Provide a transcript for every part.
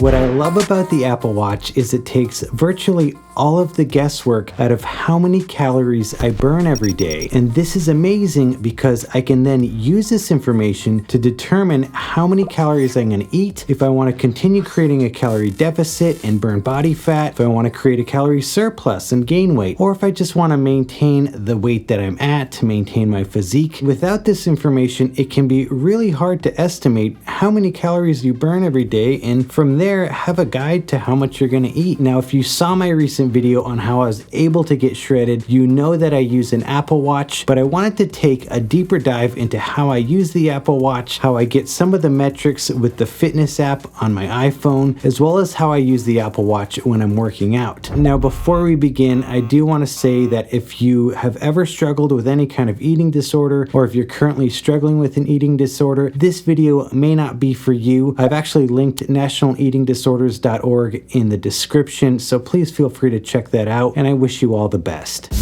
What I love about the Apple Watch is it takes virtually all of the guesswork out of how many calories I burn every day. And this is amazing because I can then use this information to determine how many calories I'm going to eat, if I want to continue creating a calorie deficit and burn body fat, if I want to create a calorie surplus and gain weight, or if I just want to maintain the weight that I'm at to maintain my physique. Without this information, it can be really hard to estimate how many calories you burn every day, and from there have a guide to how much you're going to eat. Now, if you saw my recent video on how I was able to get shredded, you know that I use an Apple Watch, but I wanted to take a deeper dive into how I use the Apple Watch, how I get some of the metrics with the fitness app on my iPhone, as well as how I use the Apple Watch when I'm working out. Now, before we begin, I do want to say that if you have ever struggled with any kind of eating disorder, or if you're currently struggling with an eating disorder, this video may not be for you. I've actually linked nationaleatingdisorders.org in the description, so please feel free to check that out, and I wish you all the best.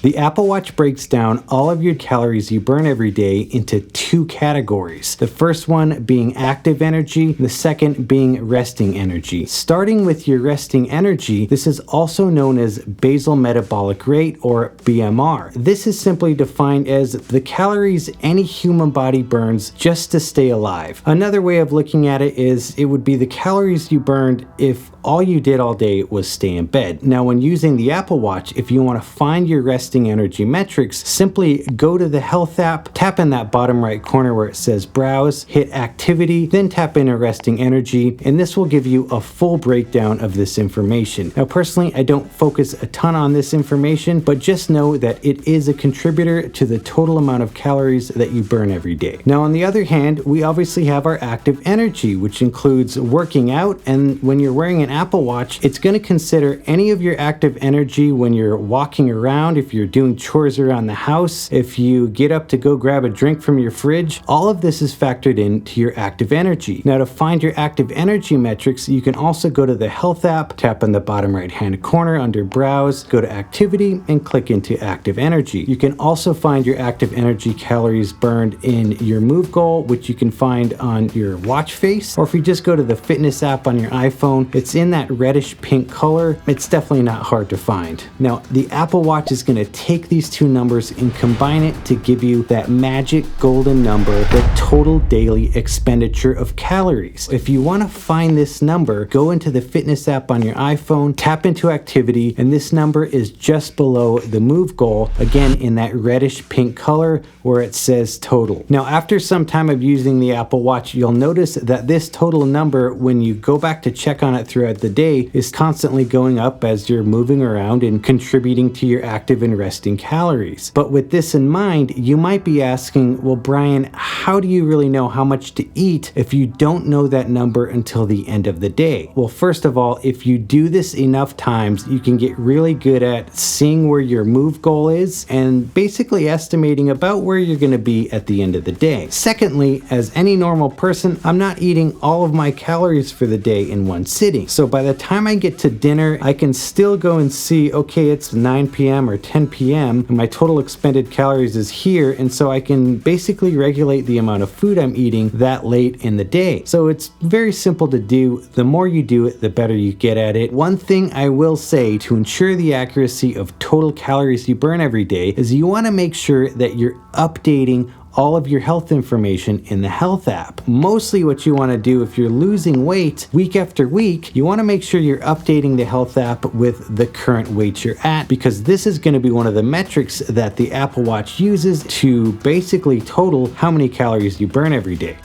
The Apple Watch breaks down all of your calories you burn every day into two categories. The first one being active energy, the second being resting energy. Starting with your resting energy, this is also known as basal metabolic rate, or BMR. This is simply defined as the calories any human body burns just to stay alive. Another way of looking at it is it would be the calories you burned if all you did all day was stay in bed. Now, when using the Apple Watch, if you want to find your resting energy metrics, simply go to the health app, tap in that bottom right corner where it says browse, hit activity, then tap in resting energy, and this will give you a full breakdown of this information. Now, personally, I don't focus a ton on this information, but just know that it is a contributor to the total amount of calories that you burn every day. Now, on the other hand, we obviously have our active energy, which includes working out, and when you're wearing an Apple Watch, it's going to consider any of your active energy when you're walking around, if you're doing chores around the house, if you get up to go grab a drink from your fridge. All of this is factored into your active energy. Now, to find your active energy metrics, you can also go to the health app, tap on the bottom right hand corner under browse, go to activity, and click into active energy. You can also find your active energy calories burned in your move goal, which you can find on your watch face, or if you just go to the fitness app on your iPhone, it's in that reddish pink color. It's definitely not hard to find. Now, the Apple Watch is going to take these two numbers and combine it to give you that magic golden number, the total daily expenditure of calories. If you want to find this number, go into the fitness app on your iPhone, tap into activity, and this number is just below the move goal, again in that reddish pink color where it says total. Now, after some time of using the Apple Watch, you'll notice that this total number, when you go back to check on it throughout the day, is constantly going up as you're moving around and contributing to your active and resting calories. But with this in mind, you might be asking, well, Brian, how do you really know how much to eat if you don't know that number until the end of the day? Well, first of all, if you do this enough times, you can get really good at seeing where your move goal is and basically estimating about where you're going to be at the end of the day. Secondly, as any normal person, I'm not eating all of my calories for the day in one sitting. So by the time I get to dinner, I can still go and see, okay, it's 9 p.m. or 10 p.m. and my total expended calories is here, and so I can basically regulate the amount of food I'm eating that late in the day. So it's very simple to do. The more you do it, the better you get at it. One thing I will say to ensure the accuracy of total calories you burn every day is you want to make sure that you're updating all of your health information in the health app. Mostly what you want to do if you're losing weight week after week, you want to make sure you're updating the health app with the current weight you're at, because this is going to be one of the metrics that the Apple Watch uses to basically total how many calories you burn every day.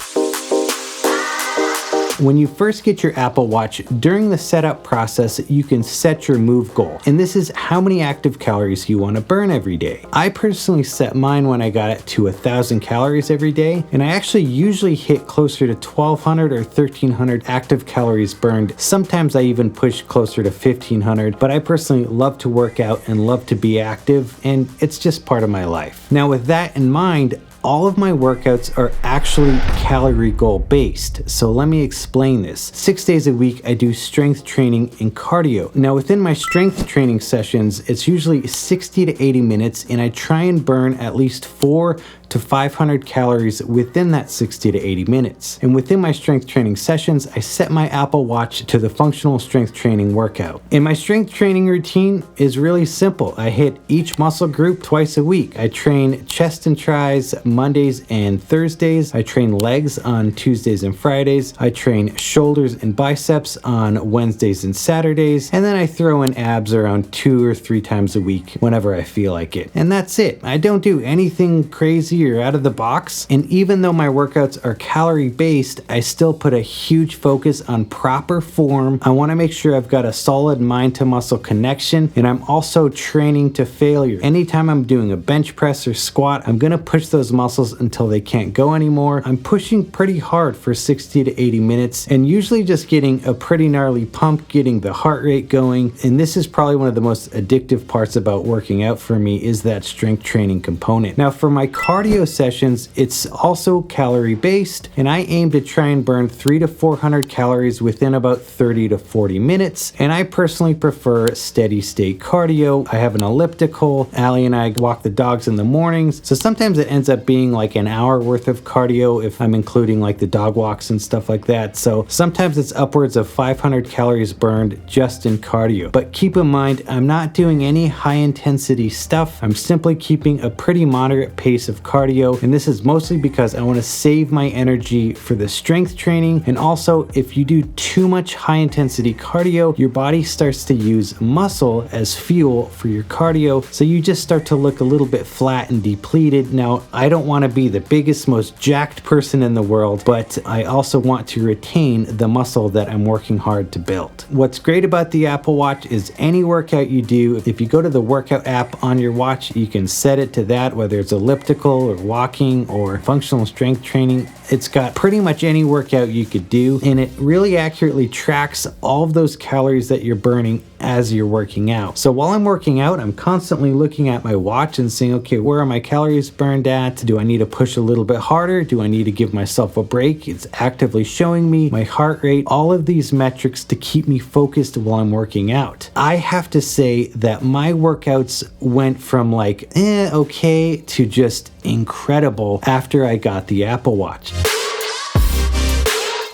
When you first get your Apple Watch, during the setup process, you can set your move goal. And this is how many active calories you want to burn every day. I personally set mine when I got it to 1,000 calories every day. And I actually usually hit closer to 1,200 or 1,300 active calories burned. Sometimes I even push closer to 1,500, but I personally love to work out and love to be active, and it's just part of my life. Now, with that in mind, all of my workouts are actually calorie goal based. So let me explain this. 6 days a week, I do strength training and cardio. Now, within my strength training sessions, it's usually 60 to 80 minutes, and I try and burn at least 4 to 500 calories within that 60 to 80 minutes. And within my strength training sessions, I set my Apple Watch to the functional strength training workout. And my strength training routine is really simple. I hit each muscle group twice a week. I train chest and tris Mondays and Thursdays. I train legs on Tuesdays and Fridays. I train shoulders and biceps on Wednesdays and Saturdays. And then I throw in abs around 2 or 3 times a week whenever I feel like it. And that's it. I don't do anything crazy or out of the box. And even though my workouts are calorie based, I still put a huge focus on proper form. I want to make sure I've got a solid mind to muscle connection, and I'm also training to failure. Anytime I'm doing a bench press or squat, I'm going to push those muscles until they can't go anymore. I'm pushing pretty hard for 60 to 80 minutes and usually just getting a pretty gnarly pump, getting the heart rate going. And this is probably one of the most addictive parts about working out for me, is that strength training component. Now for my cardio sessions, it's also calorie based, and I aim to try and burn 300 to 400 calories within about 30 to 40 minutes. And I personally prefer steady state cardio. I have an elliptical. Allie and I walk the dogs in the mornings. So sometimes it ends up being like an hour worth of cardio if I'm including like the dog walks and stuff like that. So sometimes it's upwards of 500 calories burned just in cardio. But keep in mind, I'm not doing any high intensity stuff. I'm simply keeping a pretty moderate pace of cardio. And this is mostly because I want to save my energy for the strength training. And also, if you do too much high intensity cardio, your body starts to use muscle as fuel for your cardio. So you just start to look a little bit flat and depleted. Now, I don't want to be the biggest, most jacked person in the world, but I also want to retain the muscle that I'm working hard to build. What's great about the Apple Watch is any workout you do, if you go to the workout app on your watch, you can set it to that, whether it's elliptical or walking or functional strength training. It's got pretty much any workout you could do, and it really accurately tracks all of those calories that you're burning as you're working out. So while I'm working out, I'm constantly looking at my watch and saying, okay, where are my calories burned at? Do I need to push a little bit harder? Do I need to give myself a break? It's actively showing me my heart rate, all of these metrics to keep me focused while I'm working out. I have to say that my workouts went from like, okay, to just incredible after I got the Apple Watch.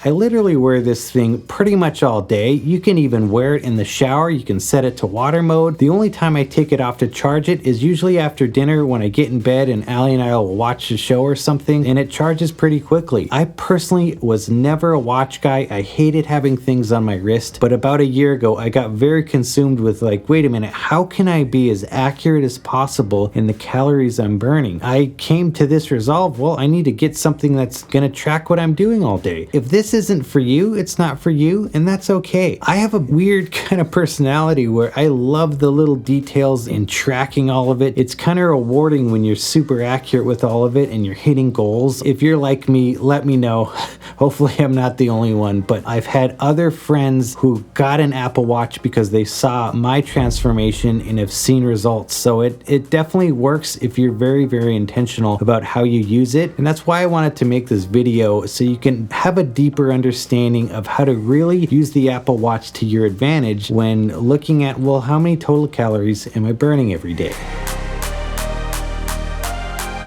I literally wear this thing pretty much all day. You can even wear it in the shower. You can set it to water mode. The only time I take it off to charge it is usually after dinner when I get in bed and Allie and I will watch a show or something, and it charges pretty quickly. I personally was never a watch guy. I hated having things on my wrist, but about a year ago, I got very consumed with like, wait a minute, how can I be as accurate as possible in the calories I'm burning? I came to this resolve, well, I need to get something that's gonna track what I'm doing all day. If this isn't for you, it's not for you, and that's okay. I have a weird kind of personality where I love the little details in tracking all of it. It's kind of rewarding when you're super accurate with all of it and you're hitting goals. If you're like me, let me know. Hopefully I'm not the only one, but I've had other friends who got an Apple Watch because they saw my transformation and have seen results. So it definitely works if you're very, very intentional about how you use it. And that's why I wanted to make this video, so you can have a deeper understanding of how to really use the Apple Watch to your advantage when looking at, well, how many total calories am I burning every day?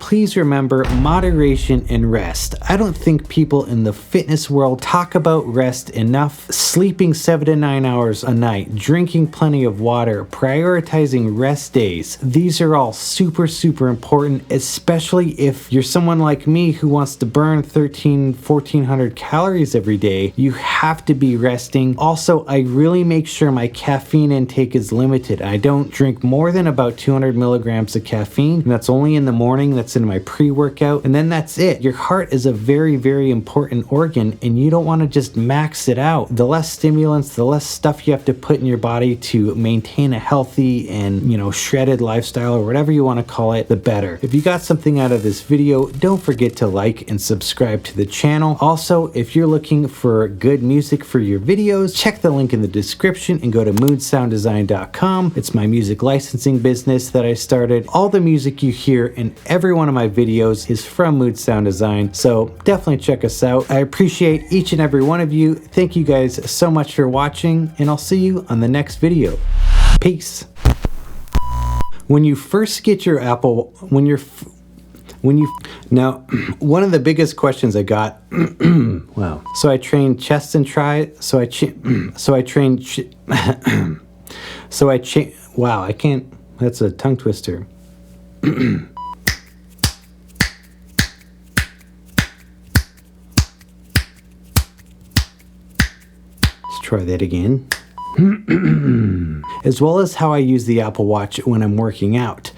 Please remember moderation and rest. I don't think people in the fitness world talk about rest enough. Sleeping 7 to 9 hours a night, drinking plenty of water, prioritizing rest days. These are all super, super important, especially if you're someone like me who wants to burn 1,400 calories every day. You have to be resting. Also, I really make sure my caffeine intake is limited. I don't drink more than about 200 milligrams of caffeine, and that's only in the morning. That's in my pre-workout, and then that's it. Your heart is a very, very important organ, and you don't want to just max it out. The less stimulants, the less stuff you have to put in your body to maintain a healthy and, shredded lifestyle, or whatever you want to call it, the better. If you got something out of this video, don't forget to like and subscribe to the channel. Also, if you're looking for good music for your videos, check the link in the description and go to moodsounddesign.com. It's my music licensing business that I started. All the music you hear in every one of my videos is from Mood Sound Design, so definitely check us out. I appreciate each and every one of you. Thank you guys so much for watching, and I'll see you on the next video. Peace. When you first get your Apple, Now, one of the biggest questions I got, wow. So I trained chest and try, wow, I can't, that's a tongue twister. Let's try that again. As well as how I use the Apple Watch when I'm working out.